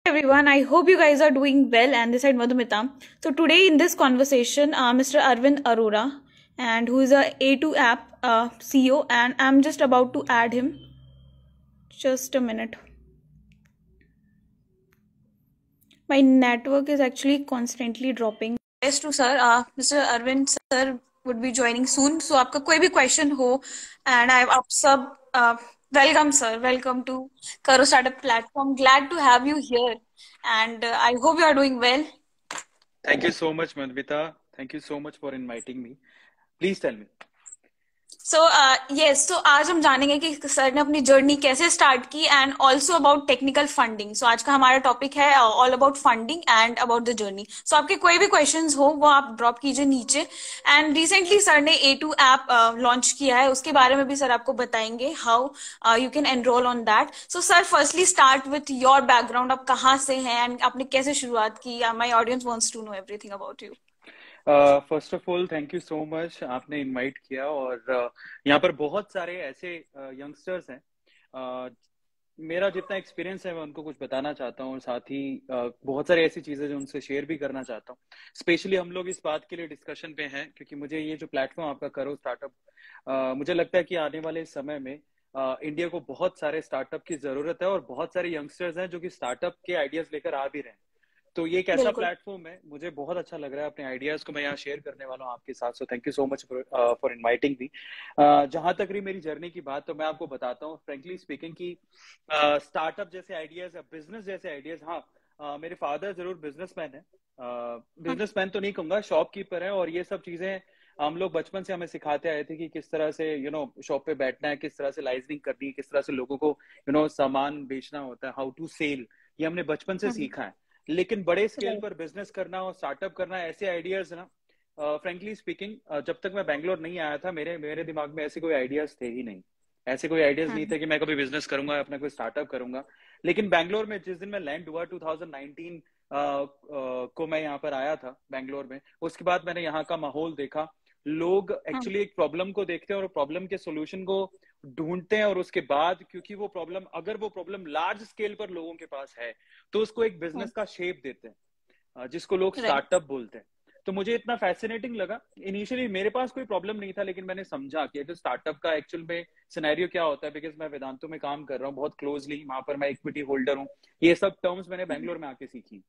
Everyone, I hope you guys are doing well. And this is Madhumita. So today in this conversation, Mr. Arvind Arora, and who is a A2 app CEO, and I'm just about to add him. Just a minute. My network is actually constantly dropping. Yes, to sir, Mr. Arvind sir would be joining soon. So आपका कोई भी question हो, and आप सब welcome sir, welcome to Karo Startup platform. Glad to have you here, and I hope you are doing well. Thank you so much, Madhvita. Thank you so much for inviting me. Please tell me. So yes, तो आज हम जानेंगे कि sir ने अपनी journey कैसे start की and also about technical funding. So आज का हमारा टॉपिक है all about funding and about the journey. So आपके कोई भी क्वेश्चंस हो वो आप ड्रॉप कीजिए नीचे. एंड रिसेंटली सर ने A2 ऐप लॉन्च किया है, उसके बारे में भी सर आपको बताएंगे how you can enrol on that. So sir firstly start with your background. आप कहाँ से हैं एंड आपने कैसे शुरुआत की? My audience wants to know everything about you. First of all thank you so much, आपने इनवाइट किया. और यहाँ पर बहुत सारे ऐसे यंगस्टर्स हैं. मेरा जितना एक्सपीरियंस है मैं उनको कुछ बताना चाहता हूँ, और साथ ही बहुत सारी ऐसी चीजें जो उनसे शेयर भी करना चाहता हूँ. स्पेशली हम लोग इस बात के लिए डिस्कशन पे हैं क्योंकि मुझे ये जो प्लेटफॉर्म आपका करो स्टार्टअप, मुझे लगता है कि आने वाले समय में इंडिया को बहुत सारे स्टार्टअप की जरूरत है, और बहुत सारे यंगस्टर्स हैं जो कि स्टार्टअप के आइडियाज लेकर आ भी रहे हैं. तो ये एक ऐसा प्लेटफॉर्म है, मुझे बहुत अच्छा लग रहा है. अपने आइडियाज को मैं यहाँ शेयर करने वाला हूँ आपके साथ. सो thank you so much for inviting मी. जहां तक रही मेरी जर्नी की बात, तो मैं आपको बताता हूँ फ्रेंकली स्पीकिंग कि स्टार्टअप जैसे आइडियाज, बिजनेस जैसे आइडियाज, हाँ, मेरे फादर जरूर बिजनेसमैन है. बिजनेसमैन तो नहीं कहूंगा, शॉपकीपर है. और ये सब चीजें हम लोग बचपन से हमें सिखाते आए थे कि किस तरह से शॉप पे बैठना है, किस तरह से लाइजनिंग करनी है, किस तरह से लोगों को सामान बेचना होता है, हाउ टू सेल. ये हमने बचपन से सीखा है. लेकिन बड़े स्केल पर बिजनेस करना और स्टार्टअप करना, ऐसे आइडियाज ना, फ्रेंकली स्पीकिंग, जब तक मैं बैंगलोर नहीं आया था मेरे दिमाग में ऐसे कोई आइडियाज थे ही नहीं. ऐसे कोई आइडियाज नहीं थे कि मैं कभी बिजनेस करूंगा, अपना कोई स्टार्टअप करूंगा. लेकिन बैंगलोर में जिस दिन मैं लैंड हुआ 2019 को मैं यहाँ पर आया था बैंगलोर में, उसके बाद मैंने यहाँ का माहौल देखा. लोग एक्चुअली एक प्रॉब्लम को देखते हैं और प्रॉब्लम के सोल्यूशन को ढूंढते हैं, और उसके बाद क्योंकि अगर वो प्रॉब्लम लार्ज स्केल पर लोगों के पास है, तो उसको एक बिजनेस का शेप देते हैं, जिसको लोग स्टार्टअप बोलते हैं. तो मुझे इतना फैसिनेटिंग लगा. इनिशियली मेरे पास कोई प्रॉब्लम नहीं था, लेकिन मैंने समझा कि जो स्टार्टअप का एक्चुअल में सिनेरियो क्या होता है, बिकॉज मैं वेदांतों में काम कर रहा हूँ बहुत क्लोजली, वहां पर मैं इक्विटी होल्डर हूँ. ये सब टर्म्स मैंने बैंगलोर में आके सीखी.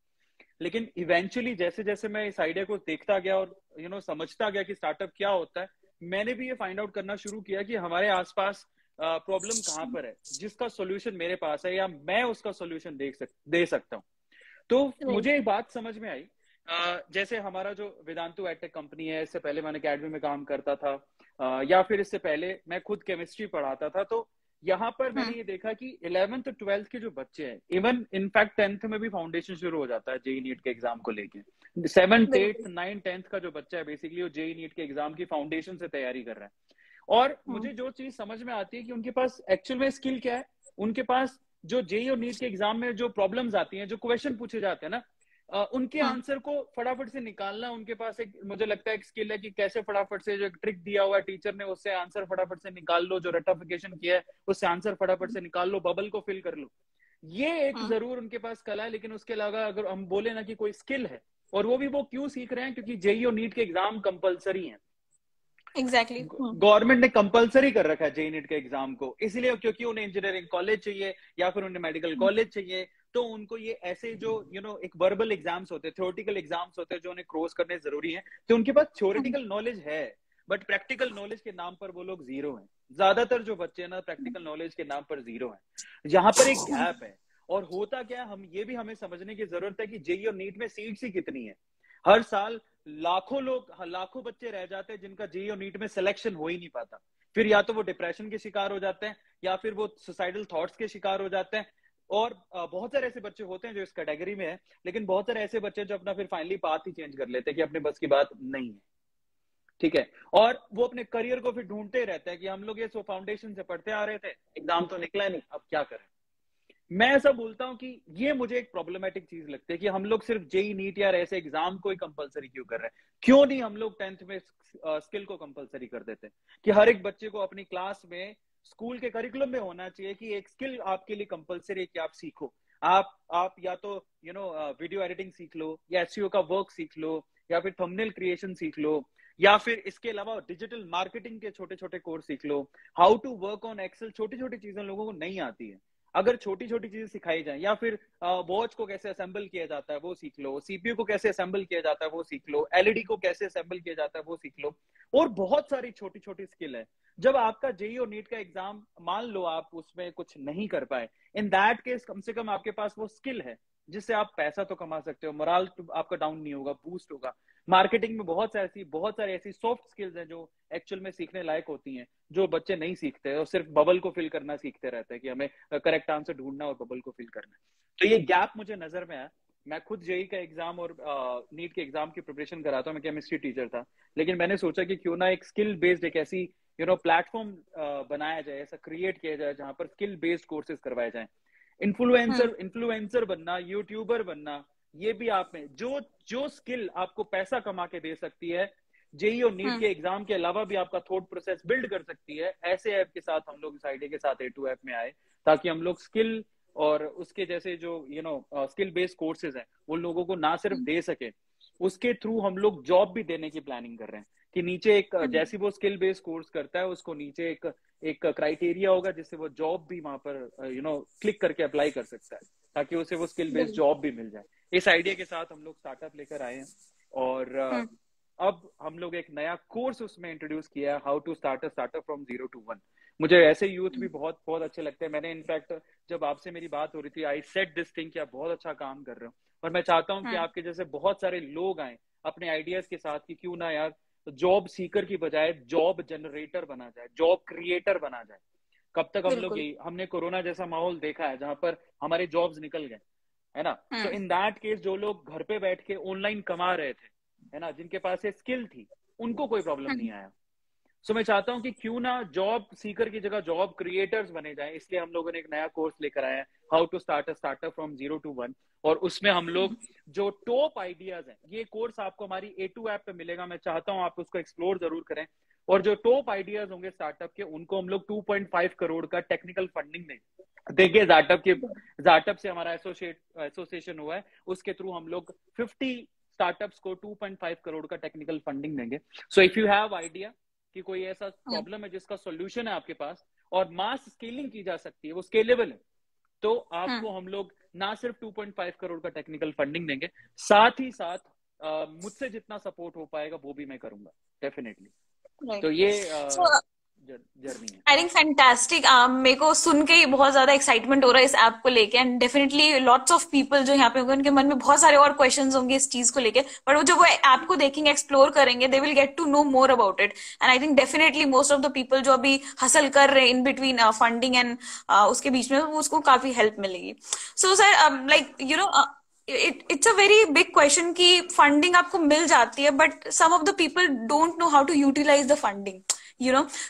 लेकिन इवेंचुअली जैसे जैसे मैं इस आइडिया को देखता गया और समझता गया कि स्टार्टअप क्या होता है, मैंने भी ये फाइंड आउट करना शुरू किया कि हमारे आसपास प्रॉब्लम कहाँ पर है, जिसका सोल्यूशन मेरे पास है या मैं उसका सोल्यूशन दे सकता हूँ. तो मुझे एक बात समझ में आई. जैसे हमारा जो वेदांतु एडटेक कंपनी है, इससे पहले मैंने अकेडमी में काम करता था, या फिर इससे पहले मैं खुद केमिस्ट्री पढ़ाता था. तो यहाँ पर मैंने ये देखा कि 11th और 12th के जो बच्चे हैं, इवन इनफैक्ट 10th में भी फाउंडेशन शुरू हो जाता है जेई नीट के एग्जाम को लेके. 7th 8th 9th 10th का जो बच्चा है, बेसिकली वो जेई नीट के एग्जाम की फाउंडेशन से तैयारी कर रहा है. और मुझे जो चीज समझ में आती है कि उनके पास एक्चुअल में स्किल क्या है. उनके पास जो जेई और नीट के एग्जाम में जो प्रॉब्लम्स आती हैं, जो क्वेश्चन पूछे जाते हैं ना, उनके आंसर को फटाफट से निकालना उनके पास एक, मुझे लगता है, एक स्किल है कि कैसे फटाफट से जो ट्रिक दिया हुआ है टीचर ने, उससे आंसर फटाफट से निकाल लो. जो रेक्टिफिकेशन किया है उससे आंसर फटाफट से निकाल लो, बबल को फिल कर लो. ये एक जरूर उनके पास कला है. लेकिन उसके अलावा अगर हम बोले ना कि कोई स्किल है, और वो भी वो क्यों सीख रहे हैं, क्योंकि जेई और नीट के एग्जाम कंपलसरी हैं. एग्जैक्टली. गवर्नमेंट ने कंपलसरी कर रखा है जेई नीट के एग्जाम को, इसलिए क्योंकि उन्हें इंजीनियरिंग कॉलेज चाहिए या फिर उन्हें मेडिकल कॉलेज चाहिए. तो उनको ये ऐसे जो एक वर्बल एग्जाम्स होते हैं, थ्योरेटिकल एग्जाम्स होते हैं, जो उन्हें क्रॉस करने जरूरी है. तो उनके पास थ्योरेटिकल नॉलेज है, बट प्रैक्टिकल नॉलेज के नाम पर वो लोग जीरो हैं. ज्यादातर जो बच्चे हैं ना, प्रैक्टिकल नॉलेज के नाम पर जीरो हैं. यहाँ पर एक गैप है. और होता क्या है, हमें समझने की जरूरत है कि जेई और नीट में सीट्स ही कितनी है. हर साल लाखों बच्चे रह जाते हैं जिनका जेई और नीट में सिलेक्शन हो ही नहीं पाता. फिर या तो वो डिप्रेशन के शिकार हो जाते हैं, या फिर वो सुसाइडल थॉट्स के शिकार हो जाते हैं. और बहुत सारे ऐसे बच्चे होते हैं जो इस कैटेगरी में है. लेकिन बहुत सारे ऐसे बच्चे जो अपना फिर फाइनली पाथ ही चेंज कर लेते हैं कि अपने बस की बात नहीं है. ठीक है. और वो अपने करियर को फिर ढूंढते रहते हैं कि हम लोग ये फाउंडेशन से पढ़ते आ रहे थे, एग्जाम तो निकला नहीं, अब क्या करें. मैं ऐसा बोलता हूं कि ये मुझे एक प्रॉब्लमेटिक चीज लगती है कि हम लोग सिर्फ जेई नीट या ऐसे एग्जाम को ही कंपलसरी क्यों कर रहे हैं. क्यों नहीं हम लोग 10th में स्किल को कंपलसरी कर देते कि हर एक बच्चे को अपनी क्लास में, स्कूल के करिकुलम में होना चाहिए कि एक स्किल आपके लिए कंपलसरी है कि आप सीखो. आप या तो वीडियो एडिटिंग सीख लो, या एसईओ का वर्क सीख लो, या फिर थंबनेल क्रिएशन सीख लो, या फिर इसके अलावा डिजिटल मार्केटिंग के छोटे छोटे कोर्स सीख लो, how to work on Excel. छोटी छोटी चीजें लोगों को नहीं आती है, अगर छोटी छोटी चीजें सिखाई जाए, या फिर वॉच को कैसे असेंबल किया जाता है वो सीख लो, सीपीयू को कैसे असेंबल किया जाता है वो सीख लो, एलईडी को कैसे असेंबल किया जाता है वो सीख लो, और बहुत सारी छोटी छोटी स्किल है। जब आपका जेईई और नीट का एग्जाम मान लो आप उसमें कुछ नहीं कर पाए, इन दैट केस कम से कम आपके पास वो स्किल है जिससे आप पैसा तो कमा सकते हो, मोरल आपका डाउन नहीं होगा, बूस्ट होगा। मार्केटिंग में बहुत सारी ऐसी सॉफ्ट स्किल्स हैं जो एक्चुअल में सीखने लायक होती हैं, जो बच्चे नहीं सीखते और सिर्फ बबल को फिल करना सीखते रहते हैं कि हमें करेक्ट आंसर ढूंढना और बबल को फिल करना है। तो ये गैप मुझे नजर में आया। मैं खुद जेई का एग्जाम और नीट के एग्जाम की प्रिपरेशन कराता हूँ, मैं केमिस्ट्री टीचर था, लेकिन मैंने सोचा कि क्यों ना एक स्किल बेस्ड एक ऐसी प्लेटफॉर्म बनाया जाए, ऐसा क्रिएट किया जाए जहां पर स्किल बेस्ड कोर्सेज करवाए जाएं। इन्फ्लुएंसर बनना, यूट्यूबर बनना, ये भी आप में जो जो स्किल आपको पैसा कमा के दे सकती है, जेई और नीट के एग्जाम के अलावा भी आपका थॉट प्रोसेस बिल्ड कर सकती है, ऐसे ऐप के साथ हम लोग इस आइडिया के साथ A2 ऐप में आए, ताकि हम लोग स्किल और उसके जैसे जो स्किल बेस्ड कोर्सेज हैं उन लोगों को ना सिर्फ दे सके, उसके थ्रू हम लोग जॉब भी देने की प्लानिंग कर रहे हैं कि नीचे एक जैसी वो स्किल बेस्ड कोर्स करता है उसको नीचे एक क्राइटेरिया होगा जिससे वो जॉब भी वहां पर क्लिक करके अप्लाई कर सकता है, ताकि उसे वो स्किल बेस्ड जॉब भी मिल जाए। इस आइडिया के साथ हम लोग स्टार्टअप लेकर आए हैं, और अब हम लोग एक नया कोर्स उसमें इंट्रोड्यूस किया है, how to start a startup from 0 to 1। मुझे ऐसे यूथ भी बहुत बहुत अच्छे लगते हैं। मैंने इनफैक्ट जब आपसे मेरी बात हो रही थी, आई सेड दिस थिंग कि आप बहुत अच्छा काम कर रहे हो, और मैं चाहता हूं कि आपके जैसे बहुत सारे लोग आए अपने आइडियाज के साथ कि क्यों ना यार जॉब सीकर की बजाय जॉब जनरेटर बना जाए, जॉब क्रिएटर बना जाए। कब तक हम लोग यही, हमने कोरोना जैसा माहौल देखा है जहां पर हमारे जॉब्स निकल गए, है ना। तो इन दैट केस जो लोग घर पे बैठ के ऑनलाइन कमा रहे थे, है ना, जिनके पास ये स्किल थी, उनको कोई प्रॉब्लम नहीं आया। सो मैं चाहता हूं कि क्यों ना जॉब सीकर की जगह जॉब क्रिएटर्स बने जाएं, इसलिए हम लोगों ने एक नया कोर्स लेकर आया है, how to start a startup from 0 to 1। और उसमें हम लोग जो टॉप आइडियाज हैं, ये कोर्स आपको हमारी A2 ऐप पे मिलेगा, मैं चाहता हूं आप उसको एक्सप्लोर जरूर करें। और जो टॉप आइडियाज होंगे स्टार्टअप के, उनको हम लोग 2.5 करोड़ का टेक्निकल फंडिंग देखिए स्टार्टअप से हमारा एसोसिएशन हुआ है, उसके थ्रू हम लोग 50 स्टार्टअप्स को 2.5 करोड़ का टेक्निकल फंडिंग देंगे। So if you have idea कि कोई ऐसा प्रॉब्लम है जिसका सॉल्यूशन है आपके पास और मास स्केलिंग की जा सकती है, वो स्केलेबल है, तो आपको हम लोग ना सिर्फ 2.5 करोड़ का टेक्निकल फंडिंग देंगे, साथ ही साथ मुझसे जितना सपोर्ट हो पाएगा वो भी मैं करूंगा डेफिनेटली। तो ये जर्नी है। I think fantastic. मेरे को सुन के ही बहुत ज्यादा एक्साइटमेंट हो रहा है इस ऐप को लेके, and definitely lots of people जो यहाँ पे होंगे उनके मन में बहुत सारे और क्वेश्चंस होंगे इस चीज को लेके, बट वो जब वो ऐप को देखेंगे, एक्सप्लोर करेंगे, they will get to know more about it. And I think definitely most of the people जो अभी हसल कर रहे हैं इन बिटवीन फंडिंग एंड उसके बीच में, वो उसको काफी हेल्प मिलेगी। So sir, like it's a very big question कि फंडिंग आपको मिल जाती है, but some of the people don't know how to utilise the funding,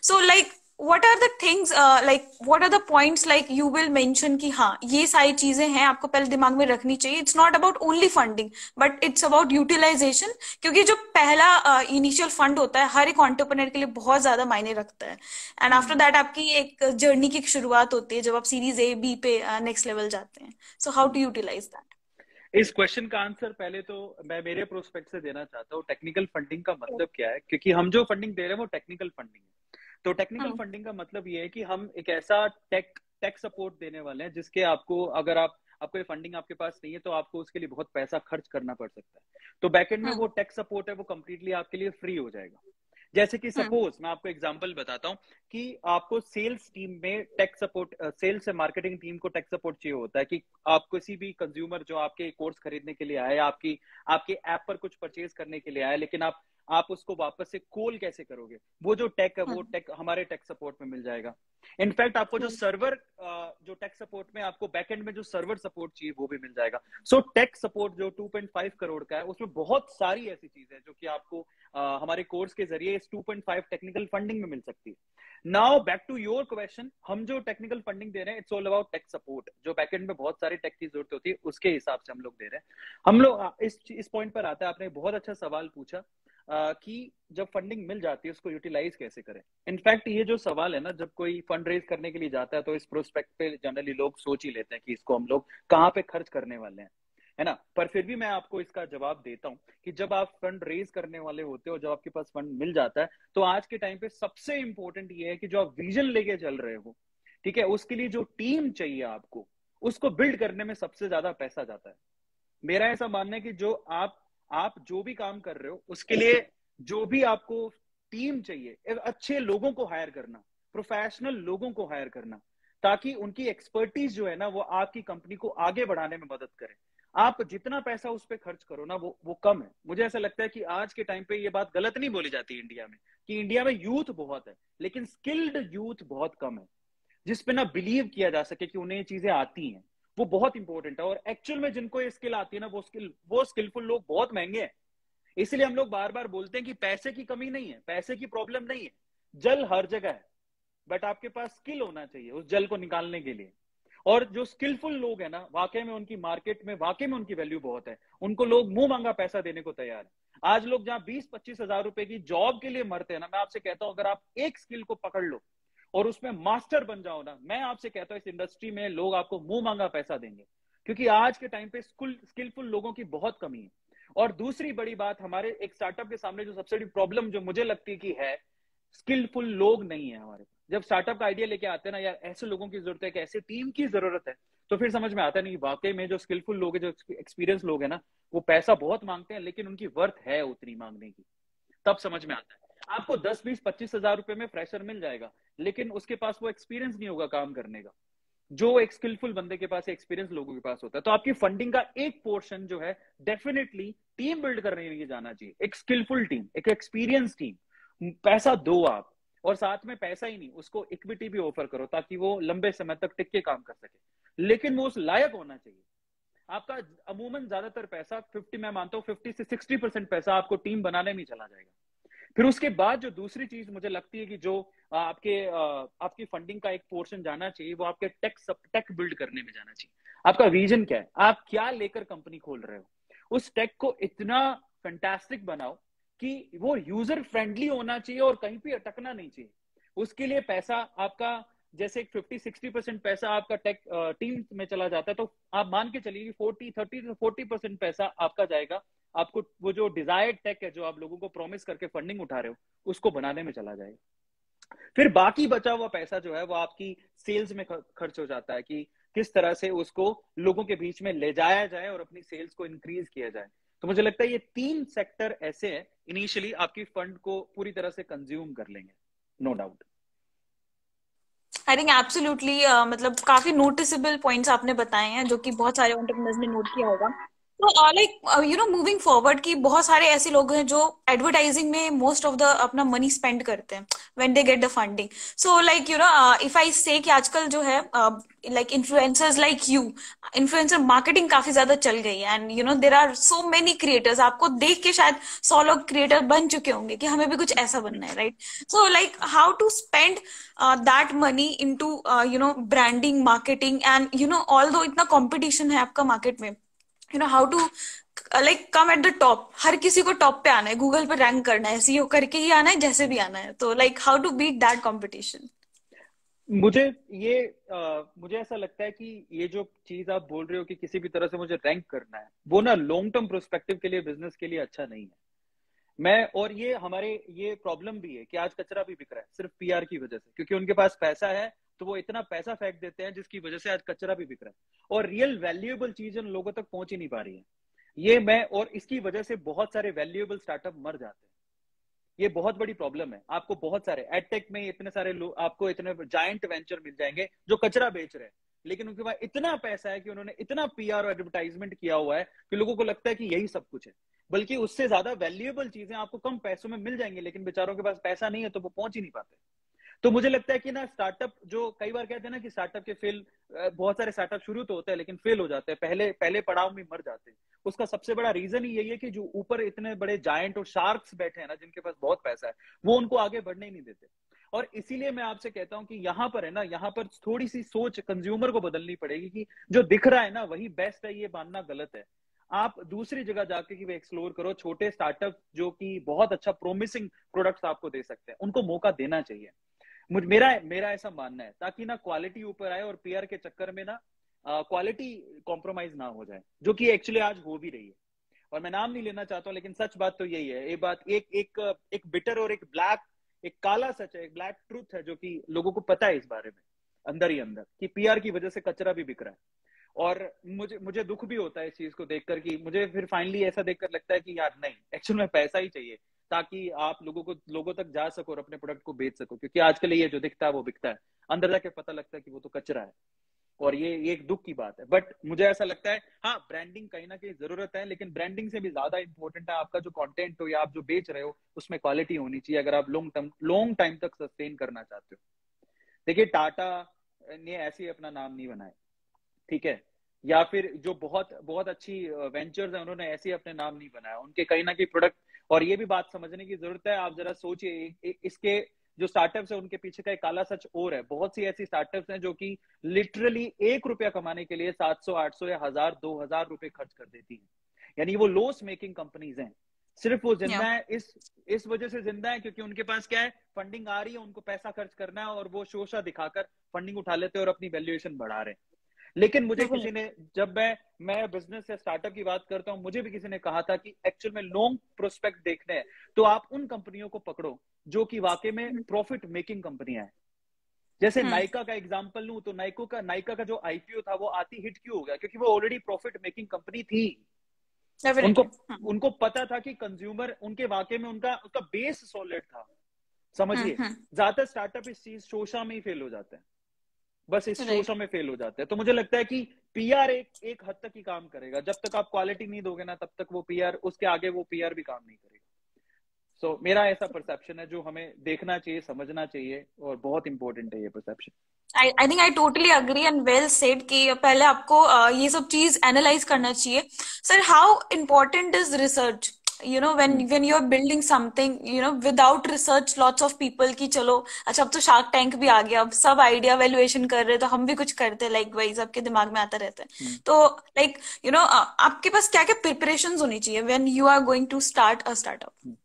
so like what are the things, like what are the points like you will mention कि हाँ ये सारी चीजें हैं आपको पहले दिमाग में रखनी चाहिए। It's not about only funding but it's about utilisation, क्योंकि जो पहला इनिशियल फंड होता है हर एक एंटरप्रेन्योर के लिए बहुत ज्यादा मायने रखता है, एंड आफ्टर दैट आपकी एक जर्नी की शुरुआत होती है जब आप सीरीज A B पे नेक्स्ट लेवल जाते हैं। So how to utilise that? इस क्वेश्चन का आंसर पहले तो मैं मेरे प्रोस्पेक्ट से देना चाहता हूँ। टेक्निकल फंडिंग का मतलब क्या है, क्योंकि हम जो फंडिंग दे रहे हैं वो टेक्निकल फंडिंग है। तो टेक्निकल फंडिंग का मतलब ये है कि हम एक ऐसा टेक सपोर्ट देने वाले हैं जिसके आपको, अगर आपको ये फंडिंग आपके पास नहीं है तो आपको उसके लिए बहुत पैसा खर्च करना पड़ सकता है। तो बैकएंड में वो टेक सपोर्ट है वो कंप्लीटली आपके लिए फ्री हो जाएगा। जैसे कि सपोज मैं आपको एग्जांपल बताता हूं कि आपको सेल्स टीम में टेक सपोर्ट, सेल्स से मार्केटिंग टीम को टेक सपोर्ट चाहिए होता है कि आप किसी भी कंज्यूमर जो आपके कोर्स खरीदने के लिए आए, आपके ऐप पर कुछ परचेज करने के लिए आए, लेकिन आप उसको वापस से कॉल कैसे करोगे, वो जो टेक है वो टेक हमारे टेक सपोर्ट में मिल जाएगा। इनफैक्ट आपको जो सर्वर, जो टेक सपोर्ट में आपको बैकएंड में जो सर्वर सपोर्ट चाहिए वो भी मिल जाएगा। सो टेक सपोर्ट जो 2.5 करोड़ का है उसमें बहुत सारी ऐसी चीजें हैं जो कि आपको हमारे कोर्स के जरिए इस 2.5 टेक्निकल फंडिंग में मिल सकती है। Now back to your question, हम जो टेक्निकल फंडिंग दे रहे हैं it's all about tech support. जो बैकएंड में बहुत सारे टेक की जरूरत होती है उसके हिसाब से हम लोग दे रहे हैं। हम लोग इस पॉइंट पर आता है, आपने बहुत अच्छा सवाल पूछा। कि जब फंडिंग मिल जाती है उसको यूटिलाइज कैसे करें। इनफैक्ट ये जो सवाल है ना, जब कोई फंड रेज करने के लिए जाता है तो इस प्रोस्पेक्ट पे जनरली लोग सोच ही लेते हैं कि इसको हम लोग कहाँ पे खर्च करने वाले हैं, है ना। पर फिर भी मैं आपको इसका जवाब देता हूँ कि जब आप फंड रेज करने वाले होते हो, जब आपके पास फंड मिल जाता है, तो आज के टाइम पे सबसे इंपॉर्टेंट ये है कि जो आप विजन लेके चल रहे हो, ठीक है, उसके लिए जो टीम चाहिए आपको, उसको बिल्ड करने में सबसे ज्यादा पैसा जाता है। मेरा ऐसा मानना है कि जो आप जो भी काम कर रहे हो उसके लिए जो भी आपको टीम चाहिए, अच्छे लोगों को हायर करना, प्रोफेशनल लोगों को हायर करना, ताकि उनकी एक्सपर्टीज जो है ना वो आपकी कंपनी को आगे बढ़ाने में मदद करे। आप जितना पैसा उस पर खर्च करो ना वो कम है। मुझे ऐसा लगता है कि आज के टाइम पे ये बात गलत नहीं बोली जाती इंडिया में, कि इंडिया में यूथ बहुत है लेकिन स्किल्ड यूथ बहुत कम है, जिसपे ना बिलीव किया जा सके कि उन्हें ये चीजें आती हैं। वो बहुत इंपॉर्टेंट है। और एक्चुअल में जिनको ये स्किल आती है ना, वो स्किलफुल लोग बहुत महंगे हैं। इसलिए हम लोग बार बार बोलते हैं कि पैसे की कमी नहीं है, पैसे की प्रॉब्लम नहीं है, जल हर जगह है, बट आपके पास स्किल होना चाहिए उस जल को निकालने के लिए। और जो स्किलफुल लोग हैं ना, वाकई में उनकी मार्केट में वाकई में उनकी वैल्यू बहुत है, उनको लोग मुंह मांगा पैसा देने को तैयार है। आज लोग जहां 20-25 हजार रुपए की जॉब के लिए मरते हैं ना, मैं आपसे कहता हूं अगर आप एक स्किल को पकड़ लो और उसमें मास्टर बन जाओ ना, मैं आपसे कहता हूं इस इंडस्ट्री में लोग आपको मुंह मांगा पैसा देंगे, क्योंकि आज के टाइम पे स्किलफुल लोगों की बहुत कमी है। और दूसरी बड़ी बात, हमारे एक स्टार्टअप के सामने जो सबसे बड़ी प्रॉब्लम जो मुझे लगती है कि है, स्किलफुल लोग नहीं है हमारे पास। जब स्टार्टअप का आइडिया लेके आते हैं ना, यार ऐसे लोगों की जरूरत है, कि ऐसे टीम की जरूरत है, तो फिर समझ में आता नहीं वाकई में जो स्किलफुल लोग है, जो एक्सपीरियंस लोग है ना, वो पैसा बहुत मांगते हैं लेकिन उनकी वर्थ है उतनी मांगने की। तब समझ में आता है। आपको 10-20-25 हजार रुपए में फ्रेशर मिल जाएगा, लेकिन उसके पास वो एक्सपीरियंस नहीं होगा काम करने का, जो एक स्किलफुल बंदे के पास, एक्सपीरियंस लोगों के पास होता है। तो आपकी फंडिंग का एक पोर्शन जो है डेफिनेटली टीम बिल्ड करने के लिए जाना चाहिए, एक स्किलफुल टीम, एक एक्सपीरियंस टीम। पैसा दो आप, और साथ में पैसा ही नहीं, उसको इक्विटी भी ऑफर करो ताकि वो लंबे समय तक टिक के काम कर सके, लेकिन वो उस लायक होना चाहिए। आपका अमूमन ज्यादातर पैसा 50, मैं मानता हूं 50 से 60% पैसा आपको टीम बनाने में चला जाएगा। फिर उसके बाद जो दूसरी चीज मुझे लगती है कि जो आपकी फंडिंग का एक पोर्शन जाना चाहिए, वो आपके टेक बिल्ड करने में जाना चाहिए। आपका विजन क्या है, आप क्या लेकर कंपनी खोल रहे हो, उस टेक को इतना फैंटास्टिक बनाओ कि वो यूजर फ्रेंडली होना चाहिए और कहीं भी अटकना नहीं चाहिए। उसके लिए पैसा आपका, जैसे 50-60% पैसा आपका टेक टीम में चला जाता है, तो आप मान के चलिए 30-40% पैसा आपका जाएगा, आपको वो जो डिजायर्ड टेक है, जो आप लोगों को प्रॉमिस करके फंडिंग उठा रहे हो, उसको बनाने में चला जाएगा। फिर बाकी बचा हुआ पैसा जो है वो आपकी सेल्स में खर्च हो जाता है, कि किस तरह से उसको लोगों के बीच में ले जाया जाए और अपनी सेल्स को इंक्रीज किया जाए। तो मुझे लगता है ये 3 सेक्टर ऐसे हैं इनिशियली आपकी फंड को पूरी तरह से कंज्यूम कर लेंगे, no doubt. I think absolutely, मतलब काफी नोटिसेबल पॉइंट्स आपने बताए हैं जो कि बहुत सारे एंटरप्रेन्योर्स ने नोट किया होगा। तो like you know moving forward, कि बहुत सारे ऐसे लोग हैं जो एडवर्टाइजिंग में मोस्ट ऑफ द अपना मनी स्पेंड करते हैं when they get the funding. So like you know if I say कि आजकल जो है like influencers like you, influencer marketing काफी ज्यादा चल गई है, and you know there are so many creators. आपको देख के शायद 100 लोग क्रिएटर बन चुके होंगे कि हमें भी कुछ ऐसा बनना है, right? So like how to spend that money into you know branding, marketing, and you know although इतना कंपटीशन है आपका मार्केट में, you know how to like come at the top. हर किसी को टॉप पे आना है, गूगल पे रैंक करना है, एसईओ करके ही आना है, जैसे भी आना है। तो like how to beat that competition? मुझे ये मुझे ऐसा लगता है कि ये जो चीज आप बोल रहे हो कि किसी भी तरह से मुझे रैंक करना है, वो ना लॉन्ग टर्म प्रोस्पेक्टिव के लिए, बिजनेस के लिए अच्छा नहीं है। मैं और ये हमारे ये प्रॉब्लम भी है कि आज कचरा भी बिक रहा है सिर्फ पीआर की वजह से, क्योंकि उनके पास पैसा है तो वो इतना पैसा फेंक देते हैं जिसकी वजह से आज कचरा भी बिक रहा है, और रियल वैल्यूएबल चीज उन लोगों तक पहुंच ही नहीं पा रही है। ये मैं और इसकी वजह से बहुत सारे वैल्यूएबल स्टार्टअप मर जाते हैं। ये बहुत बड़ी प्रॉब्लम है। आपको बहुत सारे एडटेक में इतने सारे लोग, आपको इतने जायंट वेंचर मिल जाएंगे जो कचरा बेच रहे हैं, लेकिन उनके पास इतना पैसा है कि उन्होंने इतना पीआर और एडवर्टाइजमेंट किया हुआ है कि लोगों को लगता है कि यही सब कुछ है। बल्कि उससे ज्यादा वैल्यूएबल चीजें आपको कम पैसों में मिल जाएंगी, लेकिन बेचारों के पास पैसा नहीं है तो वो पहुंच ही नहीं पाते। तो मुझे लगता है कि ना स्टार्टअप, जो कई बार कहते हैं ना कि स्टार्टअप के फेल, बहुत सारे स्टार्टअप शुरू तो होते हैं लेकिन फेल हो जाते हैं, पहले पहले पड़ाव में मर जाते हैं। उसका सबसे बड़ा रीजन ही यही है कि जो ऊपर इतने बड़े जायंट और शार्क्स बैठे हैं ना, जिनके पास बहुत पैसा है, वो उनको आगे बढ़ने ही नहीं देते। और इसीलिए मैं आपसे कहता हूं कि यहाँ पर है ना, यहाँ पर थोड़ी सी सोच कंज्यूमर को बदलनी पड़ेगी कि जो दिख रहा है ना वही बेस्ट है, ये मानना गलत है। आप दूसरी जगह जाके कि वे एक्सप्लोर करो, छोटे स्टार्टअप जो कि बहुत अच्छा प्रोमिसिंग प्रोडक्ट्स आपको दे सकते हैं, उनको मौका देना चाहिए। मेरा मेरा ऐसा मानना है, ताकि ना क्वालिटी ऊपर आए और पीआर के चक्कर में ना क्वालिटी कॉम्प्रोमाइज ना हो जाए, जो कि एक्चुअली आज हो भी रही है। और मैं नाम नहीं लेना चाहता हूं, लेकिन सच बात तो यही है। ये बात एक एक एक बिटर और एक ब्लैक, एक काला सच है, एक ब्लैक ट्रूथ है, जो कि लोगों को पता है इस बारे में अंदर ही अंदर, कि पीआर की वजह से कचरा भी बिक रहा है। और मुझे मुझे दुख भी होता है इस चीज को देखकर, कि मुझे फिर फाइनली ऐसा देखकर लगता है कि यार नहीं, एक्चुअल में पैसा ही चाहिए, ताकि आप लोगों तक जा सको और अपने प्रोडक्ट को बेच सको। क्योंकि आजकल ये जो दिखता है वो बिकता है, अंदर जाके पता लगता है कि वो तो कचरा है। और ये एक दुख की बात है। बट मुझे ऐसा लगता है, हाँ ब्रांडिंग कहीं ना कहीं जरूरत है, लेकिन ब्रांडिंग से भी ज्यादा इंपॉर्टेंट है आपका जो कंटेंट हो या आप जो बेच रहे हो, उसमें क्वालिटी होनी चाहिए, अगर आप लॉन्ग टाइम तक सस्टेन करना चाहते हो। देखिए, टाटा ने ऐसे ही अपना नाम नहीं बनाया, ठीक है, या फिर जो बहुत बहुत अच्छी वेंचर्स है, उन्होंने ऐसे ही अपने नाम नहीं बनाया, उनके कहीं ना कहीं प्रोडक्ट। और ये भी बात समझने की जरूरत है, आप जरा सोचिए, इसके जो स्टार्टअप्स है उनके पीछे का एक काला सच और है। बहुत सी ऐसी स्टार्टअप्स हैं जो कि लिटरली 1 रुपया कमाने के लिए 700 800 या 1000 2000 रुपए खर्च कर देती हैं। यानी वो लॉस मेकिंग कंपनीज हैं। सिर्फ वो जिंदा या है इस वजह से जिंदा है, क्योंकि उनके पास क्या है, फंडिंग आ रही है, उनको पैसा खर्च करना है, और वो शोशा दिखाकर फंडिंग उठा लेते हैं और अपनी वैल्यूएशन बढ़ा रहे हैं। लेकिन मुझे बिल्कुल। किसी ने, जब मैं बिजनेस या स्टार्टअप की बात करता हूं, मुझे भी किसी ने कहा था कि एक्चुअल में लॉन्ग प्रोस्पेक्ट देखने हैं तो आप उन कंपनियों को पकड़ो जो कि वाकई में हम्म। प्रॉफिट मेकिंग कंपनियां हैं। जैसे हम्म। नाइका का एग्जांपल लूं, तो नाइका का जो आईपीओ था वो आती हिट क्यों हो गया? क्योंकि वो ऑलरेडी प्रॉफिट मेकिंग कंपनी थी। उनको डेफिनेटली। उनको पता था कि कंज्यूमर उनके वाकई में उनका उसका बेस सॉलिड था। समझिए, हम्म। ज्यादातर स्टार्टअप इस चीज शोशा में ही फेल हो जाते हैं, बस इस राइट। शोशा में फेल हो जाते हैं। तो मुझे लगता है कि पीआर एक हद तक ही काम करेगा, जब तक आप क्वालिटी नहीं दोगे ना, तब तक वो पीआर, उसके आगे वो पीआर भी काम नहीं करेगा। मेरा ऐसा परसेप्शन है जो हमें देखना चाहिए, समझना चाहिए, और बहुत इंपॉर्टेंट है ये perception. I think I totally agree and well said कि पहले आपको ये सब चीज एनालाइज करना चाहिए। Sir, how important is research? when you're building something, without research, lots of people की चलो, अच्छा अब तो शार्क टैंक भी आ गया, अब सब आइडिया वैल्यूएशन कर रहे हैं, तो हम भी कुछ करते हैं, लाइक वाइज आपके दिमाग में आता रहता है। तो लाइक आपके पास क्या क्या प्रिपरेशंस होनी चाहिए when you are going to start a startup?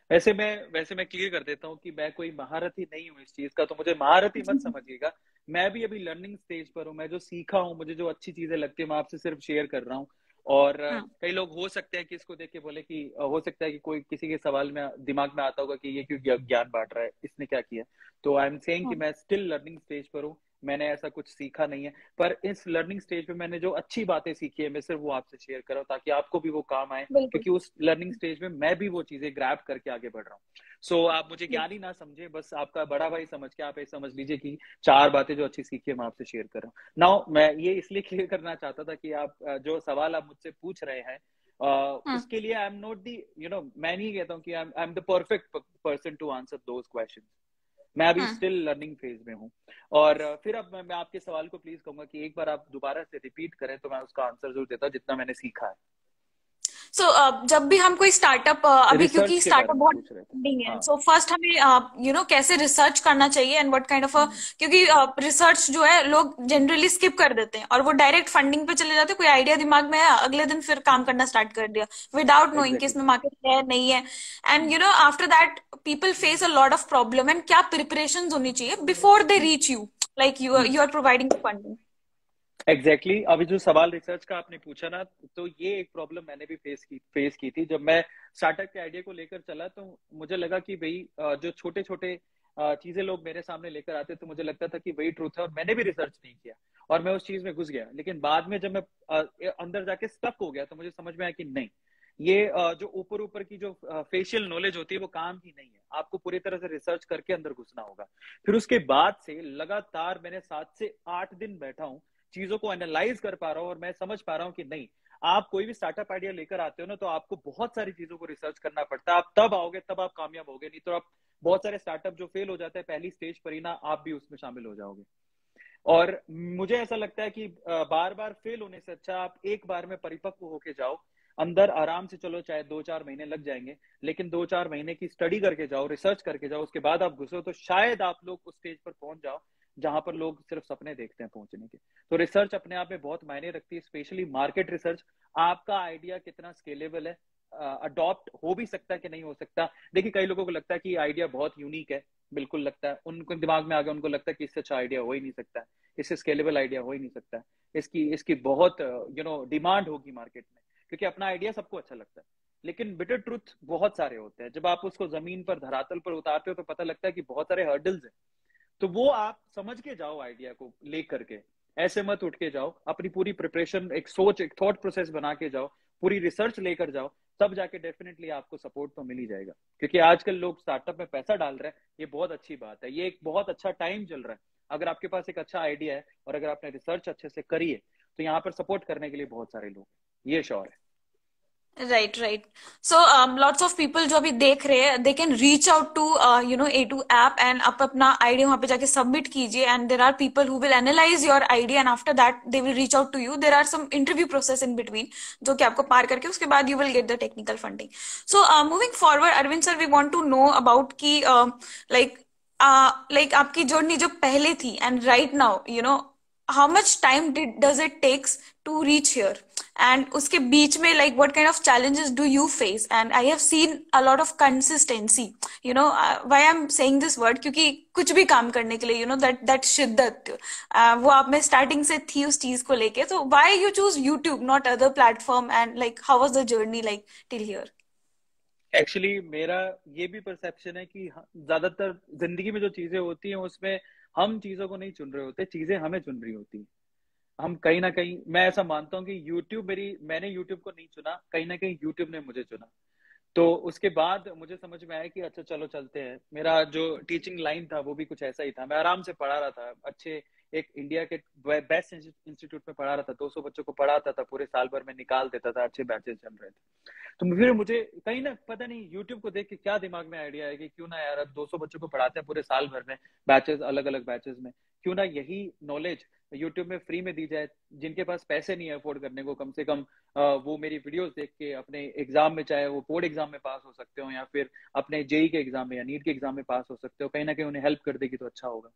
वैसे मैं क्लियर कर देता हूँ कि मैं कोई महारथी नहीं हूँ इस चीज का, तो मुझे महारथी मत समझिएगा। मैं भी अभी लर्निंग स्टेज पर हूँ। मैं जो सीखा हूँ, मुझे जो अच्छी चीजें लगती है, मैं आपसे सिर्फ शेयर कर रहा हूँ। और हम्म। कई लोग हो सकते हैं कि इसको देख के बोले कि हो सकता है कि कोई किसी के सवाल में दिमाग में आता होगा कि ये क्यों ज्ञान बांट रहा है, इसने क्या किया। तो आई एम सेइंग कि हम्म। मैं स्टिल लर्निंग स्टेज पर हूँ। मैंने ऐसा कुछ सीखा नहीं है, पर इस लर्निंग स्टेज पे मैंने जो अच्छी बातें सीखी है, मैं सिर्फ वो आपसे शेयर कर रहा हूँ, ताकि आपको भी वो काम आए। बिल्कुल। क्योंकि उस लर्निंग स्टेज में मैं भी वो चीजें ग्रैब करके आगे बढ़ रहा हूँ। आप मुझे ज्ञानी ना समझे, बस आपका बड़ा भाई समझ के आप ऐसे समझ लीजिए कि 4 बातें जो अच्छी सीखी है मैं आपसे शेयर कर रहा हूँ। नाउ मैं ये इसलिए क्लियर करना चाहता था कि आप जो सवाल आप मुझसे पूछ रहे हैं, हम्म। उसके लिए आई एम नॉट दी, मैं नहीं कहता हूँ कि I am the perfect person to answer those question. मैं अभी हम्म। स्टिल लर्निंग फेज में हूँ। और फिर अब मैं आपके सवाल को प्लीज कहूंगा कि एक बार आप दोबारा से रिपीट करें, तो मैं उसका आंसर जरूर देता जितना मैंने सीखा है। सो जब भी हम कोई स्टार्टअप, अभी रिसर्च क्योंकि के बारे स्टार्टअप में बहुत पूछ रहे थे। ट्रेंडिंग है, हाँ। सो फर्स्ट हमें कैसे रिसर्च करना चाहिए एंड व्हाट काइंड ऑफ हम्म। क्योंकि रिसर्च जो है लोग जनरली स्किप कर देते हैं और वो डायरेक्ट फंडिंग पे चले जाते हैं। कोई आइडिया दिमाग में आया, अगले दिन फिर काम करना स्टार्ट कर दिया विदाउट नोइंग कि एग्जैक्टली। इसमें मार्केट है नहीं है। And after that people face a lot of problem. And क्या प्रिपरेशन होनी चाहिए before they reach you, like you are providing funding? अभी जो सवाल रिसर्च का आपने पूछा ना, तो ये एक प्रॉब्लम मैंने भी फेस की थी। जब मैं स्टार्टअप के आइडिया को लेकर चला, तो मुझे लगा कि भाई जो छोटे छोटे चीजें लोग मेरे सामने लेकर आते, तो मुझे लगता था कि वही ट्रूथ है, और मैंने भी रिसर्च नहीं किया और मैं उस चीज में घुस गया। लेकिन बाद में जब मैं अंदर जाके स्टक हो गया, तो मुझे समझ में आया कि नहीं, ये जो ऊपर ऊपर की जो फेशियल नॉलेज होती है वो काम की नहीं है। आपको पूरी तरह से रिसर्च करके अंदर घुसना होगा। फिर उसके बाद से लगातार मैंने 7 से 8 दिन बैठा हूँ, चीजों को एनालाइज कर पा रहा हूँ, और मैं समझ पा रहा हूँ कि नहीं, आप कोई भी स्टार्टअप आइडिया लेकर आते हो ना, तो आपको बहुत सारी चीजों को रिसर्च करना पड़ता है। आप तब आओगे, तब आप कामयाब होगे, नहीं तो आप बहुत सारे स्टार्टअप जो फेल हो जाते हैं पहली स्टेज पर ही ना, आप भी उसमें शामिल हो जाओगे। और मुझे ऐसा लगता है कि बार बार फेल होने से अच्छा आप एक बार में परिपक्व होके जाओ, अंदर आराम से चलो, चाहे 2-4 महीने लग जाएंगे, लेकिन 2-4 महीने की स्टडी करके जाओ, रिसर्च करके जाओ, उसके बाद आप घुसो, तो शायद आप लोग उस स्टेज पर पहुंच जाओ जहां पर लोग सिर्फ सपने देखते हैं पहुंचने के। तो रिसर्च अपने आप में बहुत मायने रखती है, स्पेशली मार्केट रिसर्च। आपका आइडिया कितना स्केलेबल है, अडॉप्ट हो भी सकता है कि नहीं हो सकता। देखिए कई लोगों को लगता है कि आइडिया बहुत यूनिक है, बिल्कुल लगता है उनको, दिमाग में आ गया, उनको लगता है कि इससे अच्छा आइडिया हो ही नहीं सकता है, इससे स्केलेबल आइडिया हो ही नहीं सकता है, इसकी इसकी बहुत डिमांड होगी मार्केट में, क्योंकि अपना आइडिया सबको अच्छा लगता है। लेकिन बिटर ट्रुथ बहुत सारे होते हैं, जब आप उसको जमीन पर धरातल पर उतारते हो तो पता लगता है कि बहुत सारे हर्डल्स हैं। तो वो आप समझ के जाओ आइडिया को लेकर के, ऐसे मत उठ के जाओ, अपनी पूरी प्रिपरेशन, एक सोच, एक थॉट प्रोसेस बना के जाओ, पूरी रिसर्च लेकर जाओ, तब जाके डेफिनेटली आपको सपोर्ट तो मिल ही जाएगा। क्योंकि आजकल लोग स्टार्टअप में पैसा डाल रहे हैं, ये बहुत अच्छी बात है, ये एक बहुत अच्छा टाइम चल रहा है। अगर आपके पास एक अच्छा आइडिया है और अगर आपने रिसर्च अच्छे से करी है तो यहाँ पर सपोर्ट करने के लिए बहुत सारे लोग हैं, ये श्योर है। Right right. So lots of people जो अभी देख रहे हैं, they can reach out to A2 app and आप अपना आइडिया वहां पे जाके सबमिट कीजिए, and there are people who will analyse your idea and after that they will reach out to you. There are some interview process in between जो कि आपको पार करके उसके बाद you will get the technical funding. So moving forward, Arvind sir, we want to know about की like like आपकी journey जो पहले थी and right now, how much time does it takes to reach here, and उसके बीच में like what kind of challenges do you face? And I have seen a lot of consistency, why I'm saying this word, क्योंकि कुछ भी काम करने के लिए that शिद्दत वो आप में स्टार्टिंग से थी उस चीज को लेके, तो why you choose YouTube not other platform, and like how was the journey like till here? Actually मेरा ये भी परसेप्शन है कि ज्यादातर जिंदगी में जो चीजें होती हैं उसमें हम चीजों को नहीं चुन रहे होते, चीजें हमें चुन रही होती हैं। हम कहीं ना कहीं, मैं ऐसा मानता हूँ कि मैंने यूट्यूब को नहीं चुना, कहीं ना कहीं यूट्यूब ने मुझे चुना। तो उसके बाद मुझे समझ में आया कि अच्छा चलो चलते हैं। मेरा जो टीचिंग लाइन था वो भी कुछ ऐसा ही था, मैं आराम से पढ़ा रहा था, अच्छे एक इंडिया के बेस्ट इंस्टीट्यूट में पढ़ा रहा था, 200 बच्चों को पढ़ाता था, पूरे साल भर में निकाल देता था, अच्छे बैचेस चल रहे थे। तो फिर मुझे कहीं ना पता नहीं यूट्यूब को देख के क्या दिमाग में आइडिया है कि क्यों ना यार, अब 200 बच्चों को पढ़ाते हैं पूरे साल भर में, बैचेस, अलग अलग बैचेस में, क्यों ना यही नॉलेज यूट्यूब में फ्री में दी जाए। जिनके पास पैसे नहीं है अफोर्ड करने को, कम से कम वो मेरी वीडियोस देख के अपने एग्जाम में, चाहे वो बोर्ड एग्जाम में पास हो सकते हो या फिर अपने जेई के एग्जाम में या नीट के एग्जाम में पास हो सकते हो, कहीं ना कहीं उन्हें हेल्प कर देगी तो अच्छा होगा।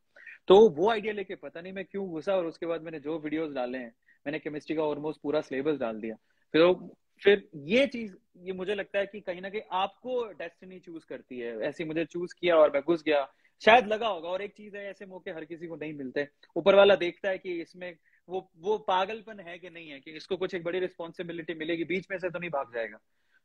तो वो आइडिया लेके पता नहीं मैं क्यों घुसा, और उसके बाद मैंने जो वीडियोस डाले हैं, मैंने केमिस्ट्री का ऑलमोस्ट पूरा सिलेबस डाल दिया। फिर फिर ये चीज, ये मुझे लगता है कि कहीं ना कहीं आपको डेस्टिनी चूज करती है, ऐसे मुझे चूज किया और मैं घुस गया, शायद लगा होगा। और एक चीज है, ऐसे मौके हर किसी को नहीं मिलते, ऊपर वाला देखता है कि इसमें वो पागलपन है कि नहीं है, कि इसको कुछ एक बड़ी रिस्पॉन्सिबिलिटी मिलेगी, बीच में से तो नहीं भाग जाएगा।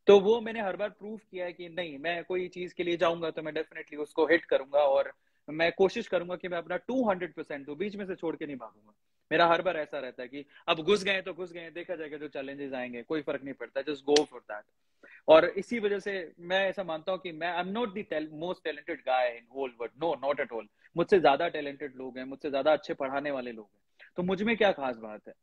तो वो मैंने हर बार प्रूव किया है कि नहीं, मैं कोई चीज के लिए जाऊंगा तो मैं डेफिनेटली उसको हिट करूंगा, और मैं कोशिश करूंगा कि मैं अपना 200% दूं, बीच में से छोड़ के नहीं भागूंगा। मेरा हर बार ऐसा रहता है कि अब घुस गए तो घुस गए, देखा जाएगा, जो चैलेंजेस आएंगे कोई फर्क नहीं पड़ता, जस्ट गो फॉर दैट। और इसी वजह से मैं ऐसा मानता हूँ कि मैं I am not the most talented guy in whole world, no not at all. मुझसे ज्यादा टैलेंटेड लोग हैं, मुझसे ज्यादा अच्छे पढ़ाने वाले लोग हैं, तो मुझ में क्या खास बात है?